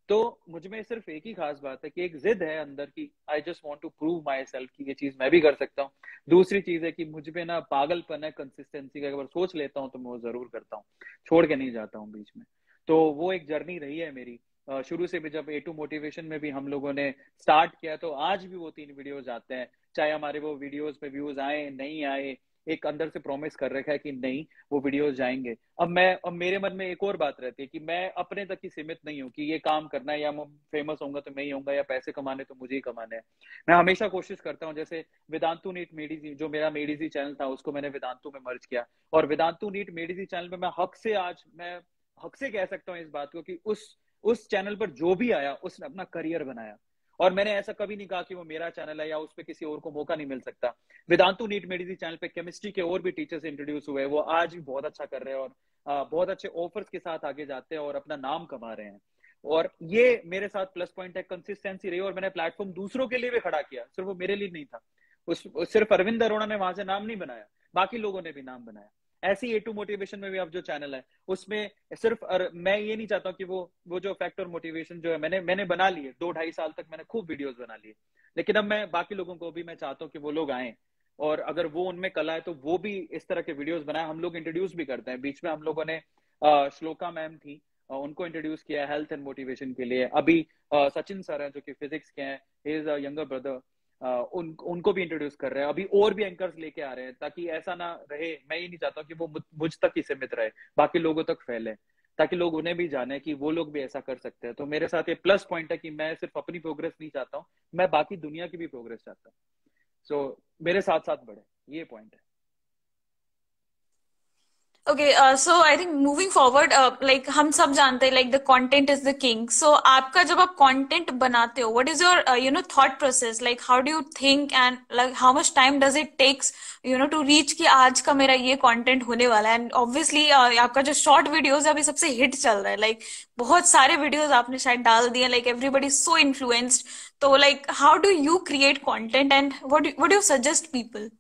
तो मुझ में सिर्फ एक ही खास बात है कि एक जिद है अंदर की, I just want to prove myself कि ये चीज मैं भी कर सकता हूँ। दूसरी चीज है कि मुझ में ना पागलपन है कंसिस्टेंसी का, अगर सोच लेता हूँ तो मैं वो जरूर करता हूँ, छोड़ के नहीं जाता हूँ बीच में। तो वो एक जर्नी रही है मेरी शुरू से भी। जब A2 मोटिवेशन में भी हम लोगों ने स्टार्ट किया तो आज भी वो 3 वीडियोस आते हैं, चाहे हमारे वो वीडियोस पे व्यूज आए नहीं आए, एक अंदर से प्रॉमिस कर रखा है कि नहीं, वो वीडियोस जाएंगे। अब मेरे मन में एक और बात रहती है कि मैं अपने तक ही सीमित नहीं हूँ कि ये काम करना है, या मैं फेमस होऊंगा तो मैं ही होऊंगा, या पैसे कमाने तो मुझे ही कमाने हैं। मैं हमेशा कोशिश करता हूँ, जैसे वेदांतु नीट मेडिजी, जो मेरा मेडिजी चैनल था उसको मैंने वेदांतु में मर्ज किया, और वेदांतु नीट मेडिजी चैनल में मैं हक से कह सकता हूँ इस बात को कि उस चैनल पर जो भी आया उसने अपना करियर बनाया। और मैंने ऐसा कभी नहीं कहा कि वो मेरा चैनल है या उस पर किसी और को मौका नहीं मिल सकता। वेदांतु नीट मेडिसी चैनल पे केमिस्ट्री के और भी टीचर्स इंट्रोड्यूस हुए, वो आज भी बहुत अच्छा कर रहे हैं, और बहुत अच्छे ऑफर्स के साथ आगे जाते हैं और अपना नाम कमा रहे हैं। और ये मेरे साथ प्लस पॉइंट है, कंसिस्टेंसी रही, और मैंने प्लेटफॉर्म दूसरों के लिए भी खड़ा किया, सिर्फ वो मेरे लिए नहीं था। सिर्फ अरविंद अरोड़ा ने वहां से नाम नहीं बनाया, बाकी लोगों ने भी नाम बनाया। ऐसे ही A2 मोटिवेशन में भी अब जो चैनल है उसमें सिर्फ मैं ये नहीं चाहता कि वो जो फैक्टर मोटिवेशन जो है मैंने बना लिए, 2-2.5 साल तक मैंने खूब वीडियोस बना लिए, लेकिन अब मैं बाकी लोगों को भी मैं चाहता हूँ कि वो लोग आए, और अगर वो उनमें कला है तो वो भी इस तरह के वीडियोस बनाए। हम लोग इंट्रोड्यूस भी करते हैं, बीच में हम लोगों ने श्लोका मैम थी, उनको इंट्रोड्यूस किया हेल्थ एंड मोटिवेशन के लिए। अभी सचिन सर हैं जो कि फिजिक्स के हैं, he is a younger brother, उनको भी इंट्रोड्यूस कर रहे हैं, अभी और भी एंकर्स लेके आ रहे हैं, ताकि ऐसा ना रहे, मैं ये नहीं चाहता कि वो मुझ तक ही सीमित रहे, बाकी लोगों तक फैले, ताकि लोग उन्हें भी जाने कि वो लोग भी ऐसा कर सकते हैं। तो मेरे साथ ये प्लस पॉइंट है कि मैं सिर्फ अपनी प्रोग्रेस नहीं चाहता हूँ, मैं बाकी दुनिया की भी प्रोग्रेस चाहता हूँ। सो मेरे साथ साथ बढ़े, ये पॉइंट है। Okay, so I think moving forward, like हम सब जानते हैं like the content is the king. So आपका जब आप कंटेंट बनाते हो, what is your thought process, like how do you think and like how much time does it takes to reach कि आज का मेरा ये कंटेंट होने वाला है। एंड ऑब्वियसली आपका जो शॉर्ट वीडियोज है अभी सबसे हिट चल रहा है, लाइक बहुत सारे वीडियोज आपने शायद डाल दिए, लाइक एवरीबडी सो इन्फ्लुएंस्ड। तो like how do you create content and what you suggest people?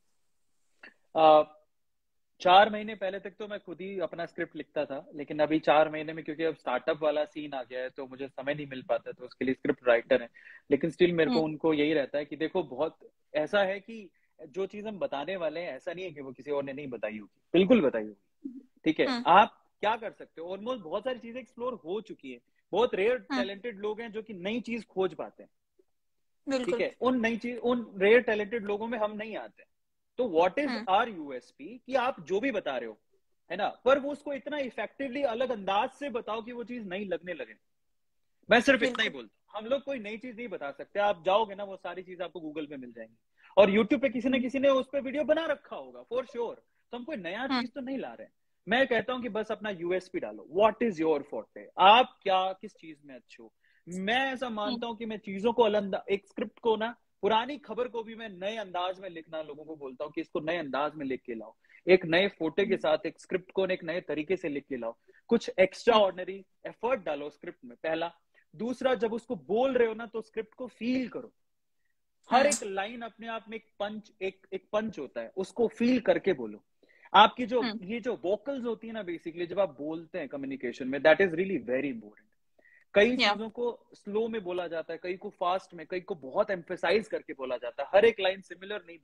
4 महीने पहले तक तो मैं खुद ही अपना स्क्रिप्ट लिखता था, लेकिन अभी 4 महीने में, क्योंकि अब स्टार्टअप वाला सीन आ गया है तो मुझे समय नहीं मिल पाता, तो उसके लिए स्क्रिप्ट राइटर है। लेकिन स्टिल मेरे को हम्म। उनको यही रहता है कि देखो, बहुत ऐसा है कि जो चीज हम बताने वाले हैं, ऐसा नहीं है कि वो किसी और ने नहीं बताई होगी, बिल्कुल बताई होगी। ठीक है, हम्म। आप क्या कर सकते हो, ऑलमोस्ट बहुत सारी चीजें एक्सप्लोर हो चुकी है। बहुत रेयर हम्म। टैलेंटेड लोग हैं जो कि नई चीज खोज पाते हैं। ठीक बिल्कुल। है, उन रेयर टैलेंटेड लोगों में हम नहीं आते। तो what is hmm. Our USP, कि आप जो भी बता रहे हो, है ना, पर वो उसको इतना इफेक्टिवली अलग अंदाज से बताओ कि वो चीज नई लगने लगे। मैं सिर्फ इतना ही बिल्कुल। बोलता हूँ, हम लोग कोई नई चीज नहीं बता सकते। आप जाओगे ना, वो सारी चीज आपको गूगल पे मिल जाएंगी, और यूट्यूब पे किसी न हम्म। किसी ने उस पर वीडियो बना रखा होगा फॉर श्योर। तो हम कोई नया हम्म। चीज तो नहीं ला रहे हैं। मैं कहता हूँ कि बस अपना यूएसपी डालो, व्हाट इज योर फोर्टे, आप क्या किस चीज में अच्छे हो। मैं ऐसा हम्म। मानता हूँ कि मैं चीजों को अलग, एक स्क्रिप्ट को ना, पुरानी खबर को भी मैं नए अंदाज में लिखना लोगों को बोलता हूँ कि इसको नए अंदाज में लिख के लाओ, एक नए फोटे के साथ एक स्क्रिप्ट को एक नए तरीके से लिख के लाओ, कुछ एक्स्ट्रा हम्म। ऑर्डिनरी एफर्ट डालो स्क्रिप्ट में, पहला। दूसरा, जब उसको बोल रहे हो ना, तो स्क्रिप्ट को फील करो। हर हम्म। एक लाइन अपने आप में एक पंच होता है, उसको फील करके बोलो। आपकी जो हम्म। ये जो वोकल्स होती है ना, बेसिकली जब आप बोलते हैं कम्युनिकेशन में, that is really very important. कई या। चीजों को स्लो में बोला जाता है, कई को फास्ट में, कई को बहुत एम्फेसाइज करके बोला जाता है। हर एक लाइन सिमिलर नहीं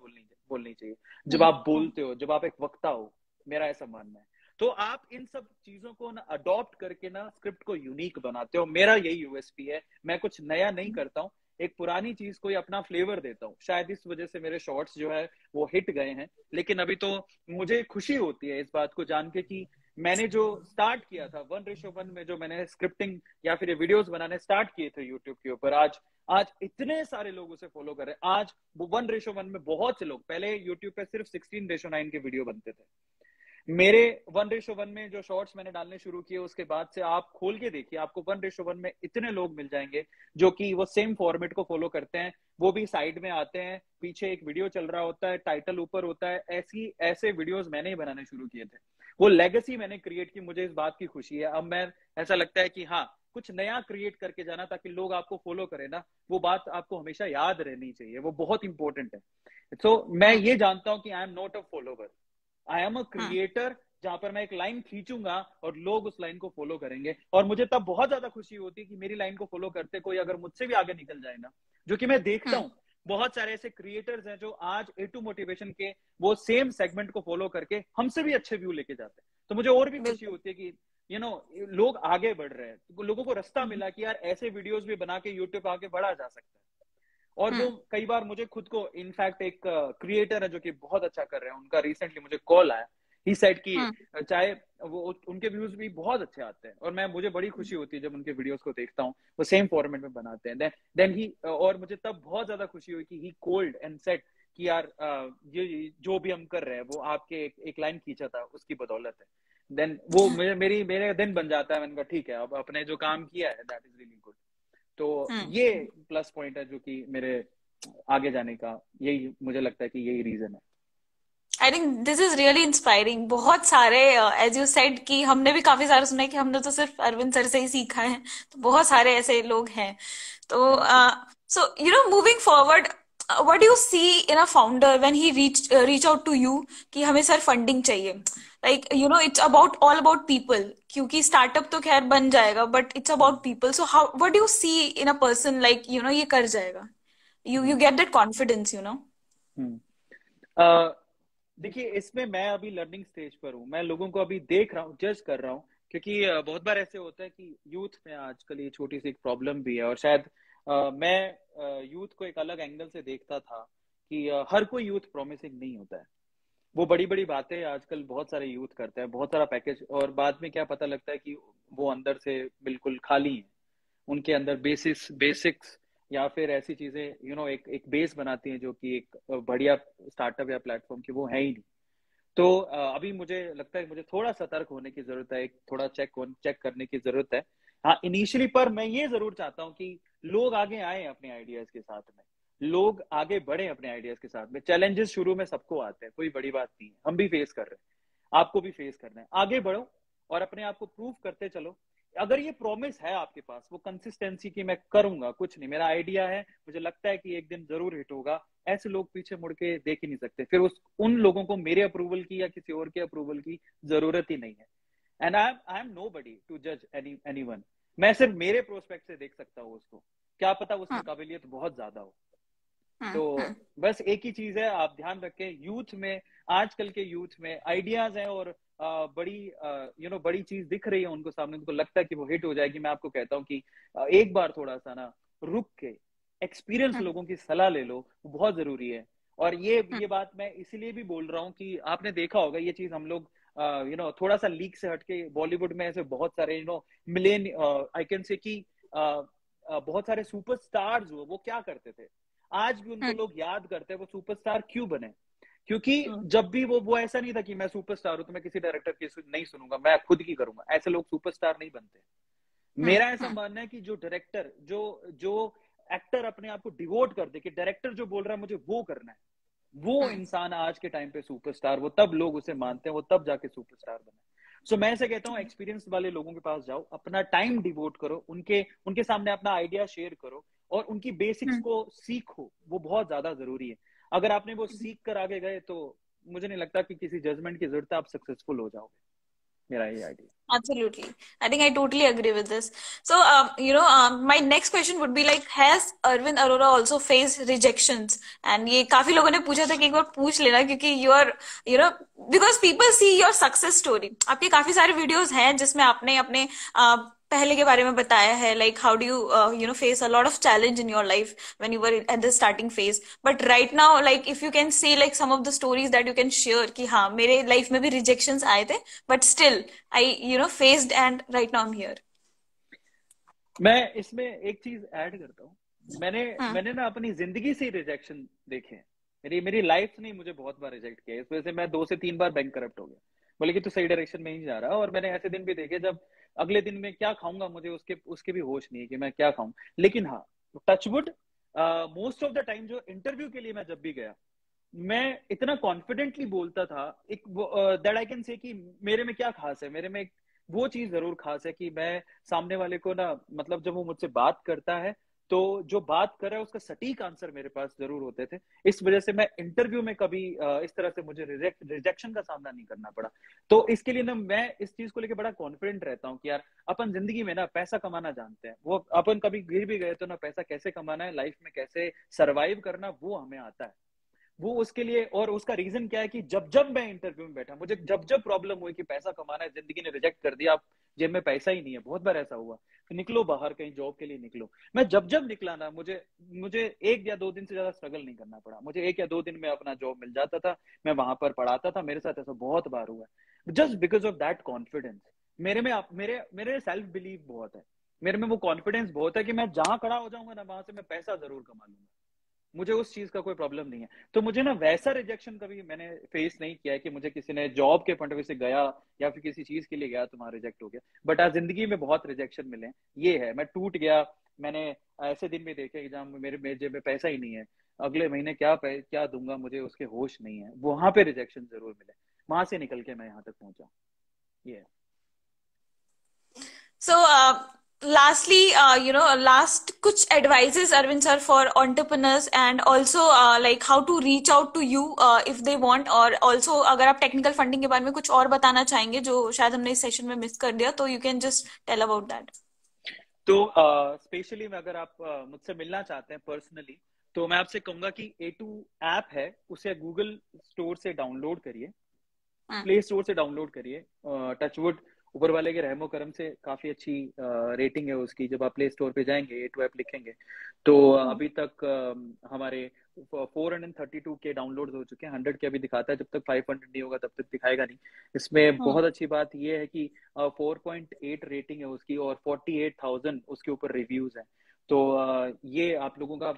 बोलनी चाहिए जब हम्म। आप बोलते हो, जब आप एक वक्ता हो, मेरा ऐसा मानना है। तो आप इन सब चीजों को ना अडॉप्ट करके ना स्क्रिप्ट को यूनिक बनाते हो, मेरा यही यूएसपी है। मैं कुछ नया नहीं करता हूँ, एक पुरानी चीज को अपना फ्लेवर देता हूँ। शायद इस वजह से मेरे शॉर्ट्स जो है वो हिट गए हैं। लेकिन अभी तो मुझे खुशी होती है इस बात को जान के कि मैंने जो स्टार्ट किया था 1:1 में, जो मैंने स्क्रिप्टिंग या फिर ये वीडियोस बनाने स्टार्ट किए थे यूट्यूब के ऊपर, आज आज इतने सारे लोग उसे फॉलो कर रहे हैं। आज वो 1:1 में बहुत से लोग, पहले यूट्यूब पे सिर्फ 16:9 के वीडियो बनते थे। मेरे 1:1 में जो शॉर्ट्स मैंने डालने शुरू किए, उसके बाद से आप खोल के देखिए, आपको 1:1 में इतने लोग मिल जाएंगे जो कि वो सेम फॉर्मेट को फॉलो करते हैं। वो भी साइड में आते हैं, पीछे एक वीडियो चल रहा होता है, टाइटल ऊपर होता है। ऐसे वीडियोस मैंने ही बनाने शुरू किए थे। वो लेगेसी मैंने क्रिएट की, मुझे इस बात की खुशी है। अब मैं, ऐसा लगता है कि हाँ, कुछ नया क्रिएट करके जाना ताकि लोग आपको फॉलो करें ना, वो बात आपको हमेशा याद रहनी चाहिए, वो बहुत इंपॉर्टेंट है। तो मैं हम्म। ये जानता हूं कि I am not a follower, I am a hmm. Creator, जहां पर मैं एक लाइन खींचूंगा और लोग उस लाइन को फॉलो करेंगे। और मुझे तब बहुत ज्यादा खुशी होती है कि मेरी लाइन को फॉलो करते कोई अगर मुझसे भी आगे निकल जाए ना, जो कि मैं देखता हम्म। हूँ। बहुत सारे ऐसे क्रिएटर्स हैं जो आज A2 मोटिवेशन के वो सेम सेगमेंट को फॉलो करके हमसे भी अच्छे व्यू लेके जाते हैं। तो मुझे और भी खुशी बिल्कुल। होती है कि लोग आगे बढ़ रहे हैं, तो लोगों को रास्ता हम्म। मिला कि यार ऐसे वीडियोस भी बना के यूट्यूब आगे बढ़ा जा सकता है। और वो हम्म। कई बार मुझे खुद को, इनफैक्ट एक क्रिएटर है जो कि बहुत अच्छा कर रहे हैं, उनका रिसेंटली मुझे कॉल आया। ही सेड कि हम्म। चाहे वो, उनके व्यूज भी बहुत अच्छे आते हैं, और मुझे बड़ी खुशी होती है जब उनके वीडियोस को देखता हूँ वो सेम फॉर्मेट में बनाते हैं। देन ही, और मुझे तब बहुत ज्यादा खुशी हुई कि ही कॉल्ड एंड सेड कि यार ये जो भी हम कर रहे हैं वो आपके एक लाइन खींचा था उसकी बदौलत है। देन वो मेरे दिन बन जाता है। मैंने कहा ठीक है, अब अपने जो काम किया है दैट इज रियली गुड। तो हम्म। ये प्लस पॉइंट है जो कि मेरे आगे जाने का, यही मुझे लगता है कि यही रीजन है। I think this is really inspiring. बहुत सारे, एज यू सेड कि हमने भी काफी सारे सुने कि हमने तो सिर्फ अरविंद सर से ही सीखा है, तो बहुत सारे ऐसे लोग हैं। तो thank you. So moving forward, what do you see in a founder when he reach out to you कि हमें सर फंडिंग चाहिए? Like it's about all about people, क्योंकि स्टार्टअप तो खैर बन जाएगा but it's about people. So how, what do you see in a person like ये कर जाएगा, you hmm. Get that confidence? Hmm. देखिए, इसमें मैं अभी लर्निंग स्टेज पर हूँ, मैं लोगों को अभी देख रहा हूँ, जज कर रहा हूँ। क्योंकि बहुत बार ऐसे होता है कि यूथ में आजकल ये छोटी सी एक प्रॉब्लम भी है, और शायद मैं यूथ को एक अलग एंगल से देखता था कि हर कोई यूथ प्रॉमिसिंग नहीं होता है। वो बड़ी बड़ी बातें आजकल बहुत सारे यूथ करते हैं, बहुत सारा पैकेज, और बाद में क्या पता लगता है कि वो अंदर से बिल्कुल खाली है। उनके अंदर बेसिक्स या फिर ऐसी चीजें एक एक बेस बनाती हैं जो कि एक बढ़िया स्टार्टअप या प्लेटफॉर्म की वो है ही नहीं। तो अभी मुझे लगता है मुझे थोड़ा सतर्क होने की जरूरत है, एक थोड़ा चेक करने की जरूरत है। हाँ इनिशियली, पर मैं ये जरूर चाहता हूँ कि लोग आगे आए अपने आइडियाज के साथ में, लोग आगे बढ़े अपने आइडियाज के साथ में। चैलेंजेस शुरू में सबको आते हैं, कोई बड़ी बात नहीं है, हम भी फेस कर रहे हैं, आपको भी फेस करना है। आगे बढ़ो और अपने आप को प्रूव करते चलो। अगर ये प्रॉमिस है आपके पास, वो कंसिस्टेंसी की मैं करूंगा कुछ नहीं, मेरा आइडिया है, मुझे लगता है कि एक दिन जरूर हिट होगा, ऐसे लोग पीछे मुड़ के देख ही नहीं सकते। फिर उन लोगों को मेरे अप्रूवल की या किसी और के अप्रूवल की जरूरत ही नहीं है। And I am nobody to जज एनीवन। मैं सिर्फ मेरे प्रोस्पेक्ट से देख सकता हूँ उसको, क्या पता उसमें काबिलियत बहुत ज्यादा हो। तो बस एक ही चीज है, आप ध्यान रखें, यूथ में, आजकल के यूथ में आइडियाज हैं और बड़ी चीज दिख रही है उनको सामने, उनको लगता है कि वो हिट हो जाएगी। मैं आपको कहता हूँ कि एक बार थोड़ा सा ना रुक के एक्सपीरियंस लोगों की सलाह ले लो, वो बहुत जरूरी है। और ये बात मैं इसलिए भी बोल रहा हूँ कि आपने देखा होगा ये चीज, हम लोग थोड़ा सा लीक से हटके बॉलीवुड में ऐसे बहुत सारे मिलेन आई कैन से कि बहुत सारे सुपरस्टार्स वो क्या करते थे, आज भी उनको लोग याद करते हैं। वो सुपरस्टार क्यों बने? क्योंकि जब भी वो ऐसा नहीं था कि मैं सुपरस्टार हूं तो मैं किसी डायरेक्टर की नहीं सुनूंगा, मैं खुद की करूंगा। ऐसे लोग सुपरस्टार नहीं बनते। मेरा ऐसा मानना है कि जो डायरेक्टर, जो एक्टर अपने आप को डिवोट कर दे कि डायरेक्टर जो बोल रहा है मुझे वो करना है, वो इंसान आज के टाइम पे सुपरस्टार, वो तब लोग उसे मानते हैं, वो तब जाके सुपरस्टार बने। सो मैं ऐसे कहता हूँ, एक्सपीरियंस वाले लोगों के पास जाओ, अपना टाइम डिवोट करो, उनके सामने अपना आइडिया शेयर करो और उनकी बेसिक्स को सीखो, वो बहुत ज्यादा जरूरी है। अगर आपने वो सीख कर आगे गए तो मुझे नहीं लगता कि किसी जजमेंट की जरूरत है, आप सक्सेसफुल हो जाओगे। मेरा ये idea. Absolutely. I think I totally agree with this. So, my next question would be like, has Arvind Arora also faced rejections? And ये काफी लोगों ने पूछा था कि एक बार पूछ लेना, क्योंकि you know, because people see your success story. आपके काफी सारे videos हैं जिसमें आपने अपने पहले के बारे में बताया है, like how do you face a lot of challenge in your life when you were at the starting phase. But right now, like if you can see like some of the stories that you can share कि हाँ मेरे life में भी rejections आए थे, but still I faced and right now I'm here. मैं इसमें एक चीज ऐड करता हूँ। मैंने ना अपनी जिंदगी से रिजेक्शन देखे हैं। मेरी लाइफ ने मुझे बहुत बार रिजेक्ट किया, इस वजह से मैं 2 से 3 बार बैंक करप्ट हो गया, बोले कि तू सही डायरेक्शन में ही जा रहा। और मैंने ऐसे दिन भी देखे जब अगले दिन में क्या खाऊंगा मुझे उसके भी होश नहीं है कि मैं क्या खाऊं। लेकिन हाँ, touchwood, most of the time जो इंटरव्यू के लिए मैं जब भी गया, मैं इतना कॉन्फिडेंटली बोलता था, एक दैट आई कैन से कि मेरे में क्या खास है। मेरे में वो चीज जरूर खास है कि मैं सामने वाले को ना, मतलब जब वो मुझसे बात करता है तो जो बात कर रहा है उसका सटीक आंसर मेरे पास जरूर होते थे। इस वजह से मैं इंटरव्यू में कभी इस तरह से मुझे रिजेक्शन का सामना नहीं करना पड़ा। तो इसके लिए ना मैं इस चीज को लेकर बड़ा कॉन्फिडेंट रहता हूँ कि यार अपन जिंदगी में ना पैसा कमाना जानते हैं, वो अपन कभी गिर भी गए तो ना पैसा कैसे कमाना है, लाइफ में कैसे सर्वाइव करना, वो हमें आता है। वो उसके लिए, और उसका रीजन क्या है कि जब जब मैं इंटरव्यू में बैठा, मुझे जब जब प्रॉब्लम हुई कि पैसा कमाना है, जिंदगी ने रिजेक्ट कर दिया, आप जेब में पैसा ही नहीं है, बहुत बार ऐसा हुआ, तो निकलो बाहर कहीं जॉब के लिए निकलो। मैं जब जब निकला ना, मुझे 1 या 2 दिन से ज्यादा स्ट्रगल नहीं करना पड़ा। मुझे 1 या 2 दिन में अपना जॉब मिल जाता था, मैं वहां पर पढ़ाता था। मेरे साथ ऐसा बहुत बार हुआ है, just because of that confidence. मेरे में मेरे सेल्फ बिलीव बहुत है, मेरे में वो कॉन्फिडेंस बहुत है कि मैं जहां खड़ा हो जाऊंगा ना, वहां से मैं पैसा जरूर कमा लूंगा। मुझे उस चीज का कोई प्रॉब्लम नहीं है। तो मुझे ना वैसा रिजेक्शन कभी मैंने फेस नहीं किया है कि मुझे किसी ने जॉब के पॉइंट ऑफ व्यू से गया या फिर किसी चीज के लिए गया तो वहां रिजेक्ट हो गया। बट आज जिंदगी में बहुत रिजेक्शन मिले हैं, ये है, मैं टूट गया। मैंने ऐसे दिन भी देखे कि जहाँ मेरे जेब में पैसा ही नहीं है, अगले महीने क्या दूंगा, मुझे उसके होश नहीं है। वहां पे रिजेक्शन जरूर मिले, वहां से निकल के मैं यहाँ तक पहुंचा। ये है। So, lastly, last कुछ advices, Arvind sir, for entrepreneurs and also like how to reach out to you if they want, और also अगर आप technical funding के बारे में कुछ और बताना चाहेंगे जो शायद हमने इस सेशन में मिस कर दिया, तो you can just tell about that. तो स्पेशली अगर आप मुझसे मिलना चाहते हैं पर्सनली, तो मैं आपसे कहूंगा कि A2 ऐप है, उसे गूगल स्टोर से डाउनलोड करिए, प्ले स्टोर से डाउनलोड करिए। टचवुड ऊपर वाले के रहमो करम से काफी अच्छी रेटिंग है उसकी। जब आप प्ले स्टोर पे जाएंगे A2 ऐप लिखेंगे तो हम्म। अभी तक हमारे 432 के डाउनलोड हो चुके हैं। 100 के अभी दिखाता है, जब तक 500 नहीं होगा तब तक दिखाएगा नहीं। इसमें हम्म। बहुत अच्छी बात यह है कि 4.8 रेटिंग है उसकी और 48,000 उसके ऊपर रिव्यूज हैं। तो ये आप लोगों का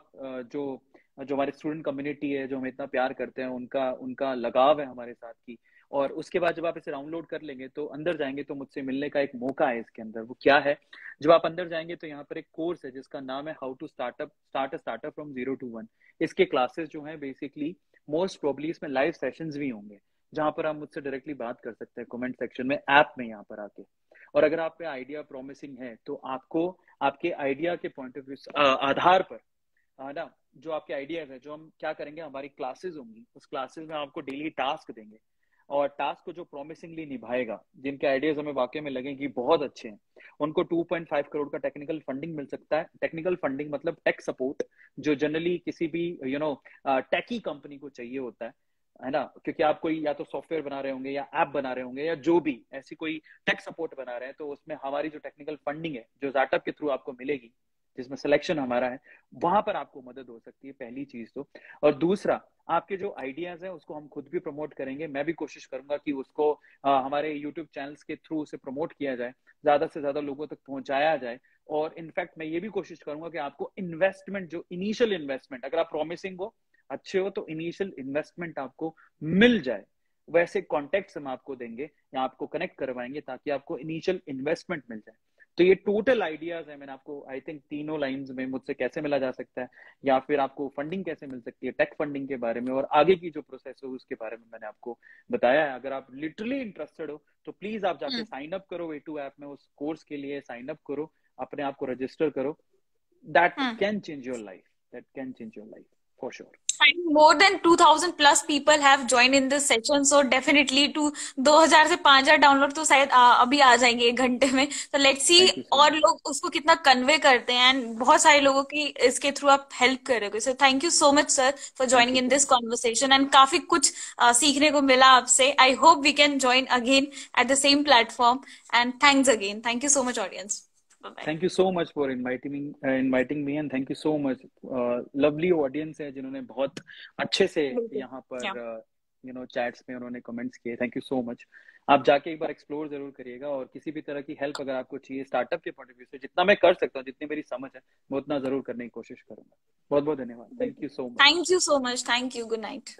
जो जो हमारे स्टूडेंट कम्युनिटी है, जो हमें इतना प्यार करते हैं, उनका उनका लगाव है हमारे साथ की। और उसके बाद जब आप इसे डाउनलोड कर लेंगे तो अंदर जाएंगे तो मुझसे मिलने का एक मौका है इसके अंदर। वो क्या है, जब आप अंदर जाएंगे तो यहाँ पर एक कोर्स है जिसका नाम है how to start a startup from 0 to 1। इसके क्लासेस जो हैं बेसिकली मोस्ट प्रोबली इसमें लाइव सेशंस भी होंगे, जहां पर आप मुझसे डायरेक्टली बात कर सकते हैं कमेंट सेक्शन में, ऐप में यहाँ पर आके। और अगर आप पे आइडिया प्रॉमिसिंग है तो आपको आपके आइडिया के पॉइंट ऑफ व्यू आधार पर, है ना, जो आपके आइडियाज है, जो हम क्या करेंगे, हमारी क्लासेस होंगी, उस क्लासेस में आपको डेली टास्क देंगे। और टास्क को जो प्रॉमिसिंगली निभाएगा, जिनके आइडियाज हमें वाकई में लगेंगे बहुत अच्छे हैं, उनको 2.5 करोड़ का टेक्निकल फंडिंग मिल सकता है। टेक्निकल फंडिंग मतलब टेक सपोर्ट, जो जनरली किसी भी टेकी कंपनी को चाहिए होता है ना, क्योंकि आप कोई या तो सॉफ्टवेयर बना रहे होंगे या ऐप बना रहे होंगे या जो भी ऐसी कोई टेक सपोर्ट बना रहे हैं, तो उसमें हमारी जो टेक्निकल फंडिंग है जो स्टार्टअप के थ्रू आपको मिलेगी, जिसमें सिलेक्शन हमारा है, वहां पर आपको मदद हो सकती है, पहली चीज तो। और दूसरा, आपके जो आइडियाज है उसको हम खुद भी प्रमोट करेंगे। मैं भी कोशिश करूंगा कि उसको हमारे यूट्यूब चैनल्स के थ्रू उसे प्रमोट किया जाए, ज्यादा से ज्यादा लोगों तक पहुंचाया जाए। और इनफैक्ट मैं ये भी कोशिश करूंगा कि आपको इन्वेस्टमेंट, जो इनिशियल इन्वेस्टमेंट, अगर आप प्रॉमिसिंग हो, अच्छे हो, तो इनिशियल इन्वेस्टमेंट आपको मिल जाए। वैसे कॉन्टेक्ट्स हम आपको देंगे या आपको कनेक्ट करवाएंगे ताकि आपको इनिशियल इन्वेस्टमेंट मिल जाए। तो ये टोटल आइडियाज है। मैंने आपको आई थिंक तीनों लाइंस में मुझसे कैसे मिला जा सकता है या फिर आपको फंडिंग कैसे मिल सकती है, टेक फंडिंग के बारे में और आगे की जो प्रोसेस है उसके बारे में मैंने आपको बताया है। अगर आप लिटरली इंटरेस्टेड हो तो प्लीज आप जाके हम्म। साइन अप करो A2 ऐप में, उस कोर्स के लिए साइन अप करो, अपने आप को रजिस्टर करो। That hmm. Can change your life, that can change your life for sure. More than 2000 plus people have joined in this session, so definitely to 2000 से 5000 डाउनलोड तो शायद अभी आ जाएंगे 1 घंटे में। तो लेट्स सी थैंक यू सो और मच। लोग उसको कितना कन्वे करते हैं, एंड बहुत सारे लोगों की इसके थ्रू आप हेल्प कर रहे हो। So thank you so much sir for thank joining you in so this much. Conversation, and काफी कुछ सीखने को मिला आपसे। I hope we can join again at the same platform, and thanks again, thank you so much audience. Bye thank you so much for inviting me and thank you so much. Lovely audience है जिन्होंने बहुत अच्छे से बिल्कुल। यहाँ पर या chats में उन्होंने कमेंट्स किए। Thank you so much. आप जाके एक बार एक्सप्लोर जरूर करिएगा और किसी भी तरह की हेल्प अगर आपको चाहिए स्टार्टअप के पॉइंट ऑफ व्यू से, जितना मैं कर सकता हूँ, जितनी मेरी समझ है, मैं उतना जरूर करने की कोशिश करूंगा। बहुत बहुत धन्यवाद। थैंक बिल्कुल। You so much. Thank you so much, thank you, good night.